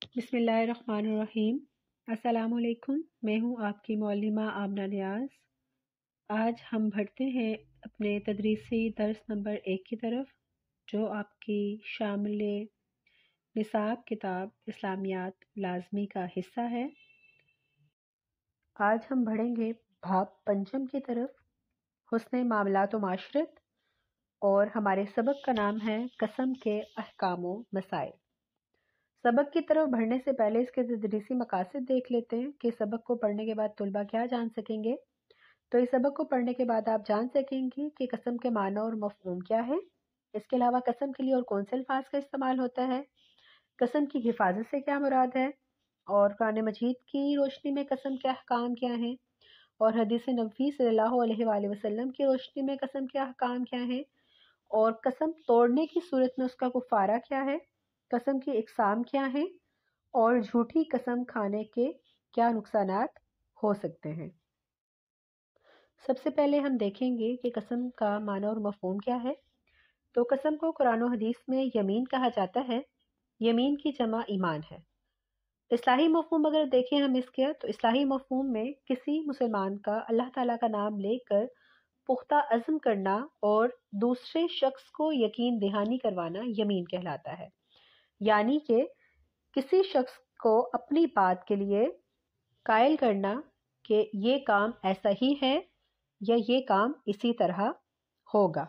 بسم اللہ الرحمن الرحیم۔ السلام علیکم، میں ہوں آپ کی معلمہ آمنہ نیاز۔ آج ہم بڑھتے ہیں اپنے تدریسی درس نمبر 1 کی طرف، جو آپ کی شامل نصاب کتاب اسلامیات لازمی کا حصہ ہے۔ آج ہم بڑھیں گے باب پنجم کی طرف، حسن معاملات و معاشرت، اور ہمارے سبق کا نام ہے قسم کے احکام و مسائل۔ سبق کی طرف بڑھنے سے پہلے اس کے تدریسی مقاصد دیکھ لیتے ہیں کہ سبق کو پڑھنے کے بعد طلبہ کیا جان سکیں گے۔ تو اس سبق کو پڑھنے کے بعد آپ جان سکیں گے کہ قسم کے معنی اور مفہوم کیا ہے، اس کے علاوہ قسم کے لیے اور کون سے الفاظ کا استعمال ہوتا ہے، قسم کی حفاظت سے کیا مراد ہے، اور قرآن مجید کی روشنی میں قسم کے احکام کیا ہیں، اور حدیث نبوی صلی اللہ علیہ وآلہ وسلم کی روشنی میں قسم کے احکام کیا ہیں، اور قسم توڑنے کی صورت میں اس کا کفارہ کیا ہے، قسم کی اقسام کیا ہیں، اور جھوٹی قسم کھانے کے کیا نقصانات ہو سکتے ہیں۔ سب سے پہلے ہم دیکھیں گے کہ قسم کا معنی اور مفہوم کیا ہے۔ تو قسم کو قرآن و حدیث میں یمین کہا جاتا ہے۔ یمین کی جمع ایمان ہے۔ اصطلاحی مفہوم اگر دیکھیں ہم اس کے، تو اصطلاحی مفہوم میں کسی مسلمان کا اللہ تعالیٰ کا نام لے کر پختہ عزم کرنا اور دوسرے شخص کو یقین دہانی کروانا یمین کہلاتا ہے۔ یعنی کہ کسی شخص کو اپنی بات کے لیے قائل کرنا کہ یہ کام ایسا ہی ہے یا یہ کام اسی طرح ہوگا۔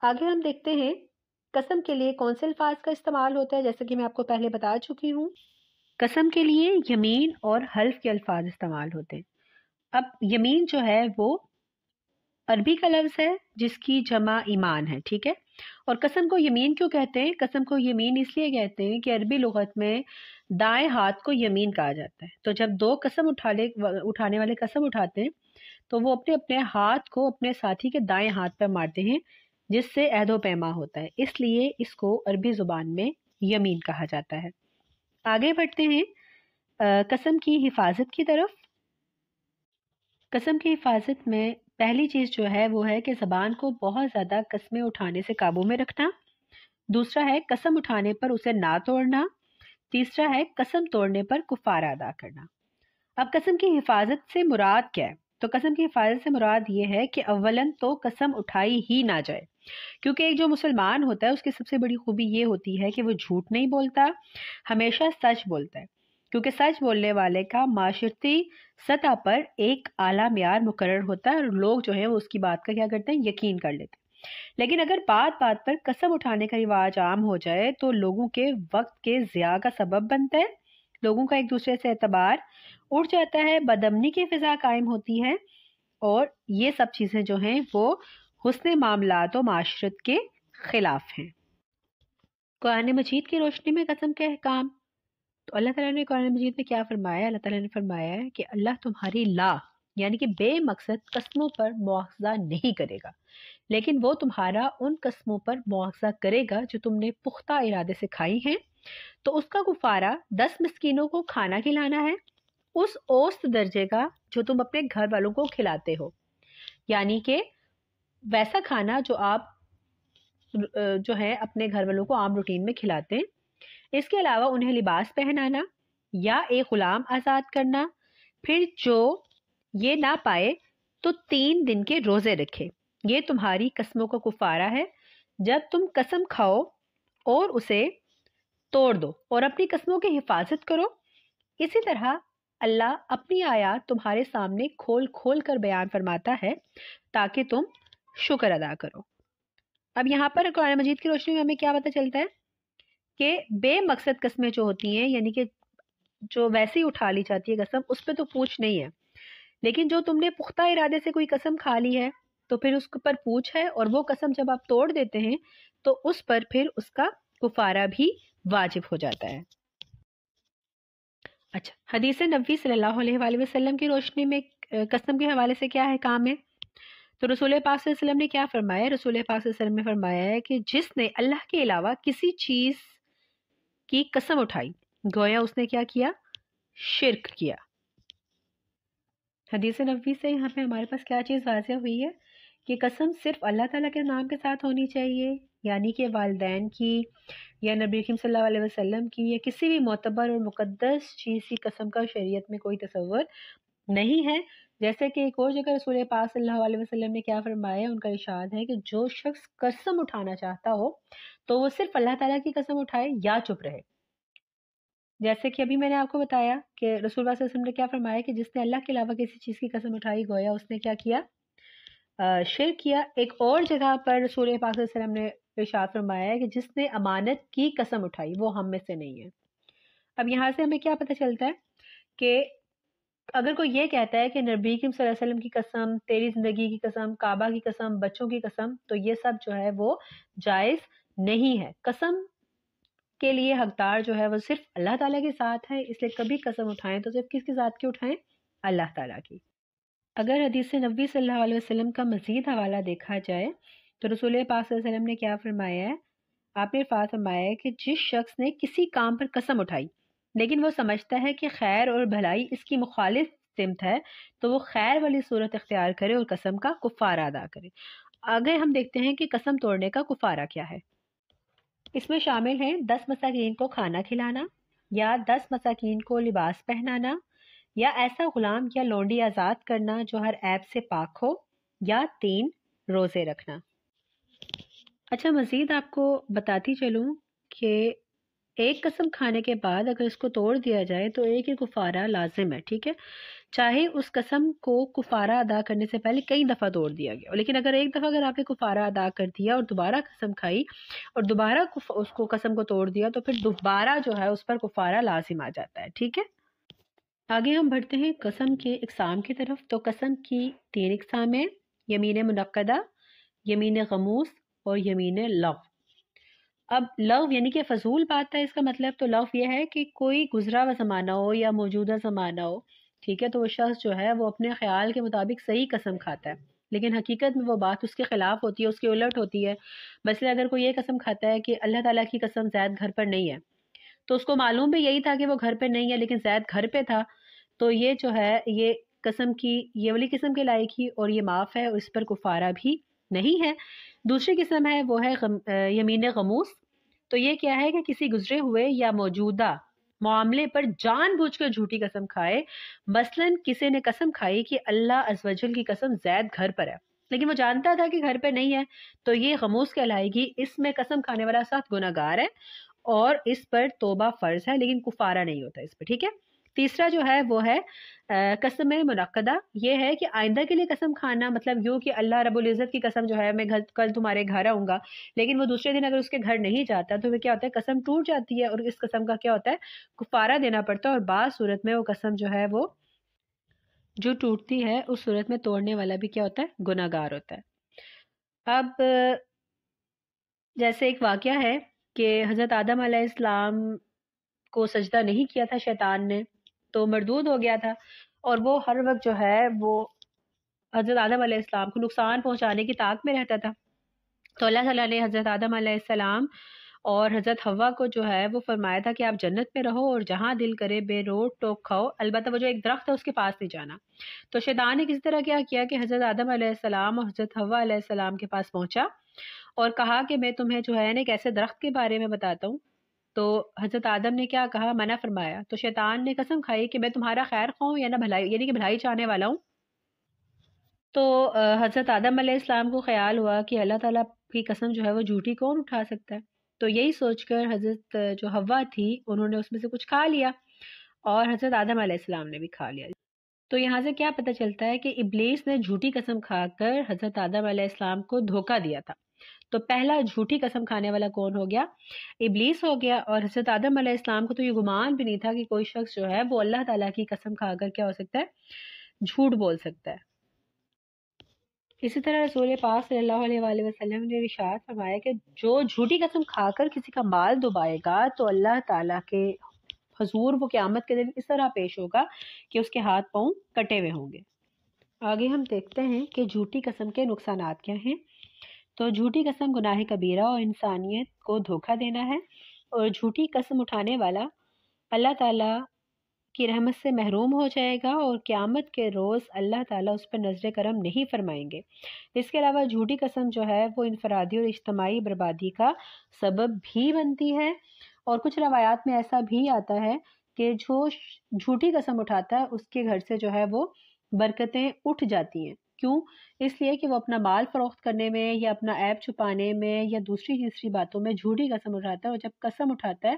آگے ہم دیکھتے ہیں قسم کے لیے کون سے الفاظ کا استعمال ہوتا ہے۔ جیسے کہ میں آپ کو پہلے بتا چکی ہوں، قسم کے لیے یمین اور حلف کے الفاظ استعمال ہوتے ہیں۔ اب یمین جو ہے وہ عربی کا لفظ ہے جس کی جمع ایمان ہے، ٹھیک ہے۔ اور قسم کو یمین کیوں کہتے ہیں؟ قسم کو یمین اس لیے کہتے ہیں کہ عربی لغت میں دائیں ہاتھ کو یمین کہا جاتا ہے۔ تو جب دو قسم اٹھانے والے قسم اٹھاتے ہیں تو وہ اپنے اپنے ہاتھ کو اپنے ساتھی کے دائیں ہاتھ پر مارتے ہیں، جس سے عہد و پیما ہوتا ہے۔ اس لیے اس کو عربی زبان میں یمین کہا جاتا ہے۔ آگے بڑھتے ہیں قسم کی حفاظت کی طرف۔ قسم کی حفاظت میں پہلی چیز جو ہے وہ ہے کہ زبان کو بہت زیادہ قسمیں اٹھانے سے قابو میں رکھنا۔ دوسرا ہے قسم اٹھانے پر اسے نہ توڑنا۔ تیسرا ہے قسم توڑنے پر کفارہ ادا کرنا۔ اب قسم کی حفاظت سے مراد کیا ہے؟ تو قسم کی حفاظت سے مراد یہ ہے کہ اولاً تو قسم اٹھائی ہی نہ جائے، کیونکہ ایک جو مسلمان ہوتا ہے اس کی سب سے بڑی خوبی یہ ہوتی ہے کہ وہ جھوٹ نہیں بولتا، ہمیشہ سچ بولتا ہے، کیونکہ سچ بولنے والے کا معاشرتی سطح پر ایک اعلیٰ معیار مقرر ہوتا ہے اور لوگ جو ہیں وہ اس کی بات کا کیا کرتے ہیں؟ یقین کر لیتے ہیں۔ لیکن اگر بات بات پر قسم اٹھانے کا رواج عام ہو جائے تو لوگوں کے وقت کے ضیاع کا سبب بنتا ہے، لوگوں کا ایک دوسرے سے اعتبار اٹھ جاتا ہے، بدامنی کی فضا قائم ہوتی ہے، اور یہ سب چیزیں جو ہیں وہ حسن معاملات و معاشرت کے خلاف ہیں۔ قرآن مجید کی روشنی میں قسم کے احکام، تو اللہ تعالیٰ نے قرآن مجید میں کیا فرمایا؟ اللہ تعالیٰ نے فرمایا ہے کہ اللہ تمہاری یعنی کہ بے مقصد قسموں پر مواخذہ نہیں کرے گا، لیکن وہ تمہارا ان قسموں پر مواخذہ کرے گا جو تم نے پختہ ارادے سے کھائی ہیں۔ تو اس کا کفارہ 10 مسکینوں کو کھانا کھلانا ہے، اس اوسط درجے کا جو تم اپنے گھر والوں کو کھلاتے ہو، یعنی کہ ویسا کھانا جو آپ جو ہے اپنے گھر والوں کو عام روٹین میں کھلاتے ہیں۔ اس کے علاوہ انہیں لباس پہنانا یا ایک غلام آزاد کرنا۔ پھر جو یہ نہ پائے تو 3 دن کے روزے رکھے۔ یہ تمہاری قسموں کا کفارہ ہے جب تم قسم کھاؤ اور اسے توڑ دو، اور اپنی قسموں کی حفاظت کرو۔ اسی طرح اللہ اپنی آیات تمہارے سامنے کھول کھول کر بیان فرماتا ہے تاکہ تم شکر ادا کرو۔ اب یہاں پر قرآن مجید کی روشنی میں ہمیں کیا پتہ چلتا ہے کہ بے مقصد قسمیں جو ہوتی ہیں، یعنی کہ جو ویسے ہی اٹھا لی جاتی ہے قسم، اس پہ تو پوچھ نہیں ہے، لیکن جو تم نے پختہ ارادے سے کوئی قسم کھا لی ہے تو پھر اس پر پوچھ ہے، اور وہ قسم جب آپ توڑ دیتے ہیں تو اس پر پھر اس کا کفارہ بھی واجب ہو جاتا ہے۔ اچھا، حدیث نبوی صلی اللہ علیہ وآلہ وسلم کی روشنی میں قسم کے حوالے سے کیا احکام ہے؟ تو رسول پاک صلی اللہ علیہ وسلم نے کیا فرمایا؟ رسول پاک صلی اللہ علیہ وسلم نے فرمایا ہے کہ جس نے اللہ کے علاوہ کسی چیز کی قسم اٹھائی گویا اس نے کیا کیا؟ شرک کیا۔ حدیث نبوی سے یہاں پہ ہمارے پاس کیا چیز واضح ہوئی ہے کہ قسم صرف اللہ تعالیٰ کے نام کے ساتھ ہونی چاہیے، یعنی کہ والدین کی یا نبی کریم صلی اللہ علیہ وسلم کی یا کسی بھی معتبر اور مقدس چیز کی قسم کا شریعت میں کوئی تصور نہیں ہے؟ جیسے کہ ایک اور جگہ رسول پاک صلی اللہ علیہ وسلم نے کیا فرمایا، ان کا ارشاد ہے کہ جو شخص قسم اٹھانا چاہتا ہو تو وہ صرف اللہ تعالیٰ کی قسم اٹھائے یا چپ رہے۔ جیسے کہ ابھی میں نے آپ کو بتایا کہ رسول اللہ صلی اللہ علیہ وسلم نے کیا فرمایا کہ جس نے اللہ کے علاوہ کسی چیز کی قسم اٹھائی گویا اس نے کیا کیا، شرک کیا۔ ایک اور جگہ پر رسول پاک صلی اللہ علیہ وسلم نے ارشاد فرمایا ہے کہ جس نے امانت کی قسم اٹھائی وہ ہم میں سے نہیں ہے۔ اب یہاں سے ہمیں کیا پتہ چلتا ہے کہ اگر کوئی یہ کہتا ہے کہ نبی کریم صلی اللہ علیہ وسلم کی قسم، تیری زندگی کی قسم، کعبہ کی قسم، بچوں کی قسم، تو یہ سب جو ہے وہ جائز نہیں ہے۔ قسم کے لیے حقدار جو ہے وہ صرف اللہ تعالیٰ کے ساتھ ہے، اس لیے کبھی قسم اٹھائیں تو صرف کس کے ساتھ کی اٹھائیں؟ اللہ تعالیٰ کی۔ اگر حدیث نبوی صلی اللہ علیہ وسلم کا مزید حوالہ دیکھا جائے تو رسول پاک صلی اللہ علیہ وسلم نے کیا فرمایا ہے؟ آپ نے ارشاد فرمایا ہے کہ جس شخص نے کسی کام پر قسم اٹھائی لیکن وہ سمجھتا ہے کہ خیر اور بھلائی اس کی مخالف سمت ہے تو وہ خیر والی صورت اختیار کرے اور قسم کا کفارہ ادا کرے۔ آگے ہم دیکھتے ہیں کہ قسم توڑنے کا کفارہ کیا ہے۔ اس میں شامل ہیں 10 مساکین کو کھانا کھلانا، یا 10 مساکین کو لباس پہنانا، یا ایسا غلام یا لونڈی آزاد کرنا جو ہر عیب سے پاک ہو، یا 3 روزے رکھنا۔ اچھا، مزید آپ کو بتاتی چلوں کہ ایک قسم کھانے کے بعد اگر اس کو توڑ دیا جائے تو ایک ہی کفارہ لازم ہے، ٹھیک ہے، چاہے اس قسم کو کفارہ ادا کرنے سے پہلے کئی دفعہ توڑ دیا گیا، لیکن اگر ایک دفعہ اگر آپ نے کفارہ ادا کر دیا اور دوبارہ قسم کھائی اور دوبارہ اس کو قسم کو توڑ دیا تو پھر دوبارہ جو ہے اس پر کفارہ لازم آ جاتا ہے، ٹھیک ہے۔ آگے ہم بڑھتے ہیں قسم کے اقسام کی طرف۔ تو قسم کی 3 اقسام ہیں: یمین منعقدہ، یمین غموس اور یمین لغو۔ اب لغو یعنی کہ فضول بات ہے، اس کا مطلب تو لغو یہ ہے کہ کوئی گزرا ہوا زمانہ ہو یا موجودہ زمانہ ہو، ٹھیک ہے، تو وہ شخص جو ہے وہ اپنے خیال کے مطابق صحیح قسم کھاتا ہے لیکن حقیقت میں وہ بات اس کے خلاف ہوتی ہے، اس کے الٹ ہوتی ہے۔ مثلا اگر کوئی یہ قسم کھاتا ہے کہ اللہ تعالیٰ کی قسم زید گھر پر نہیں ہے، تو اس کو معلوم بھی یہی تھا کہ وہ گھر پہ نہیں ہے لیکن زید گھر پہ تھا، تو یہ جو ہے یہ قسم کی یہ والی قسم کے لائق ہی اور یہ معاف ہے اور اس پر کفارہ بھی نہیں ہے۔ دوسری قسم ہے وہ ہے یمین غموس۔ تو یہ کیا ہے کہ کسی گزرے ہوئے یا موجودہ معاملے پر جان بوجھ کر جھوٹی قسم کھائے۔ مثلا کسی نے قسم کھائی کہ اللہ عز و جل کی قسم زید گھر پر ہے لیکن وہ جانتا تھا کہ گھر پہ نہیں ہے، تو یہ غموس کہلائے گی۔ اس میں قسم کھانے والا سخت گناہ گار ہے اور اس پر توبہ فرض ہے لیکن کفارہ نہیں ہوتا اس پہ، ٹھیک ہے۔ تیسرا جو ہے وہ ہے قسم منعقدہ۔ یہ ہے کہ آئندہ کے لیے قسم کھانا، مطلب یوں کہ اللہ رب العزت کی قسم جو ہے میں کل تمہارے گھر آؤں گا، لیکن وہ دوسرے دن اگر اس کے گھر نہیں جاتا تو وہ کیا ہوتا ہے، قسم ٹوٹ جاتی ہے اور اس قسم کا کیا ہوتا ہے، کفارہ دینا پڑتا ہے، اور بعض صورت میں وہ قسم جو ہے وہ جو ٹوٹتی ہے اس صورت میں توڑنے والا بھی کیا ہوتا ہے، گناہ گار ہوتا ہے۔ اب جیسے ایک واقعہ ہے کہ حضرت آدم علیہ السلام کو سجدہ نہیں کیا تھا شیطان نے، تو مردود ہو گیا تھا اور وہ ہر وقت جو ہے وہ حضرت آدم علیہ السلام کو نقصان پہنچانے کی طاق میں رہتا تھا۔ تو اللہ تعالیٰ نے حضرت آدم علیہ السلام اور حضرت حوا کو جو ہے وہ فرمایا تھا کہ آپ جنت میں رہو اور جہاں دل کرے بے روک ٹوک کھاؤ، البتہ وہ جو ایک درخت ہے اس کے پاس نہیں جانا۔ تو شیطان نے کس طرح کیا کہ حضرت آدم علیہ السلام اور حضرت حوا علیہ السلام کے پاس پہنچا اور کہا کہ میں تمہیں جو ہے ایک ایسے درخت کے بارے میں بتاتا ہوں۔ تو حضرت آدم نے کیا کہا، منع فرمایا۔ تو شیطان نے قسم کھائی کہ میں تمہارا خیر خواہ ہوں یا نہ بھلائی، یعنی کہ بھلائی چاہنے والا ہوں۔ تو حضرت آدم علیہ السلام کو خیال ہوا کہ اللہ تعالیٰ کی قسم جو ہے وہ جھوٹی کون اٹھا سکتا ہے، تو یہی سوچ کر حضرت جو حوا تھی انہوں نے اس میں سے کچھ کھا لیا اور حضرت آدم علیہ السلام نے بھی کھا لیا۔ تو یہاں سے کیا پتہ چلتا ہے کہ ابلیس نے جھوٹی قسم کھا کر حضرت آدم علیہ السلام کو دھوکہ دیا تھا۔ تو پہلا جھوٹی قسم کھانے والا کون ہو گیا، ابلیس ہو گیا، اور حضرت آدم علیہ السلام کو تو یہ گمان بھی نہیں تھا کہ کوئی شخص جو ہے وہ اللہ تعالیٰ کی قسم کھا کر کیا ہو سکتا ہے، جھوٹ بول سکتا ہے۔ اسی طرح رسول پاک صلی اللہ علیہ وآلہ وسلم نے ارشاد فرمایا کہ جو جھوٹی قسم کھا کر کسی کا مال ڈبائے گا تو اللہ تعالیٰ کے حضور وہ قیامت کے دن اس طرح پیش ہوگا کہ اس کے ہاتھ پاؤں کٹے ہوئے ہوں گے۔ آگے ہم دیکھتے ہیں کہ جھوٹی قسم کے نقصانات کیا ہیں۔ تو جھوٹی قسم گناہ کبیرہ اور انسانیت کو دھوکہ دینا ہے، اور جھوٹی قسم اٹھانے والا اللہ تعالیٰ کی رحمت سے محروم ہو جائے گا اور قیامت کے روز اللہ تعالیٰ اس پر نظر کرم نہیں فرمائیں گے۔ اس کے علاوہ جھوٹی قسم جو ہے وہ انفرادی اور اجتماعی بربادی کا سبب بھی بنتی ہے، اور کچھ روایات میں ایسا بھی آتا ہے کہ جو جھوٹی قسم اٹھاتا ہے اس کے گھر سے جو ہے وہ برکتیں اٹھ جاتی ہیں۔ کیوں؟ اس لیے کہ وہ اپنا مال فروخت کرنے میں یا اپنا عیب چھپانے میں یا دوسری تیسری باتوں میں جھوٹی قسم اٹھاتا ہے، اور جب قسم اٹھاتا ہے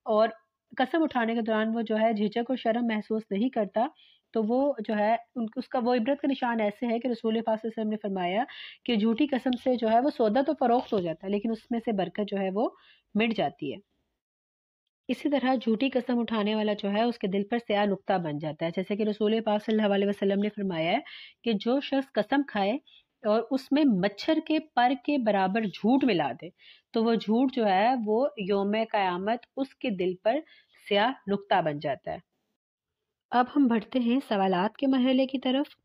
اور قسم اٹھانے کے دوران وہ جو ہے جھجک اور شرم محسوس نہیں کرتا، تو وہ جو ہے اس کا وہ عبرت کا نشان ایسے ہے کہ رسول پاک صلی اللہ علیہ وسلم نے فرمایا کہ جھوٹی قسم سے جو ہے وہ سودا تو فروخت ہو جاتا ہے لیکن اس میں سے برکت جو ہے وہ مٹ جاتی ہے۔ اسی طرح جھوٹی قسم اٹھانے والا جو ہے اس کے دل پر سیاہ نقطہ بن جاتا ہے، جیسے کہ رسول پاک صلی اللہ علیہ وسلم نے فرمایا ہے کہ جو شخص قسم کھائے اور اس میں مچھر کے پر کے برابر جھوٹ ملا دے تو وہ جھوٹ جو ہے وہ یوم قیامت اس کے دل پر سیاہ نقطہ بن جاتا ہے۔ اب ہم بڑھتے ہیں سوالات کے مرحلے کی طرف۔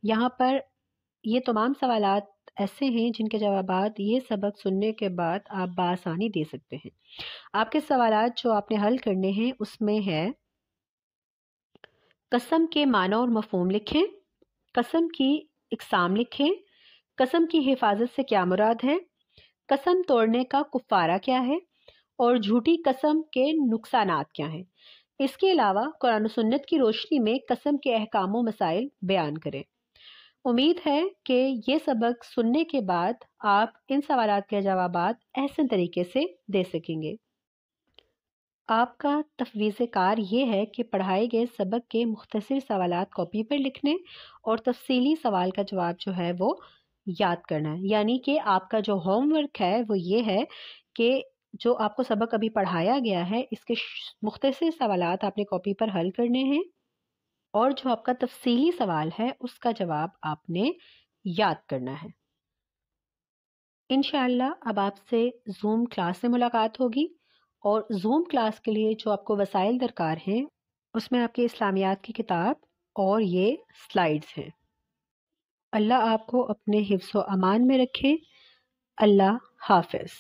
یہاں پر یہ تمام سوالات ایسے ہیں جن کے جوابات یہ سبق سننے کے بعد آپ بآسانی دے سکتے ہیں۔ آپ کے سوالات جو آپ نے حل کرنے ہیں اس میں ہے: قسم کے معنی اور مفہوم لکھیں، قسم کی اقسام لکھیں، قسم کی حفاظت سے کیا مراد ہے، قسم توڑنے کا کفارہ کیا ہے، اور جھوٹی قسم کے نقصانات کیا ہیں۔ اس کے علاوہ قرآن و سنت کی روشنی میں قسم کے احکام و مسائل بیان کریں۔ امید ہے کہ یہ سبق سننے کے بعد آپ ان سوالات کے جوابات احسن طریقے سے دے سکیں گے۔ آپ کا تفویض کار یہ ہے کہ پڑھائے گئے سبق کے مختصر سوالات کاپی پر لکھنے اور تفصیلی سوال کا جواب جو ہے وہ یاد کرنا ہے، یعنی کہ آپ کا جو ہوم ورک ہے وہ یہ ہے کہ جو آپ کو سبق ابھی پڑھایا گیا ہے اس کے مختصر سوالات آپ نے کاپی پر حل کرنے ہیں، اور جو آپ کا تفصیلی سوال ہے اس کا جواب آپ نے یاد کرنا ہے۔ انشاءاللہ اب آپ سے زوم کلاس میں ملاقات ہوگی، اور زوم کلاس کے لیے جو آپ کو وسائل درکار ہیں اس میں آپ کے اسلامیات کی کتاب اور یہ سلائیڈز ہیں۔ اللہ آپ کو اپنے حفظ و امان میں رکھے۔ اللہ حافظ۔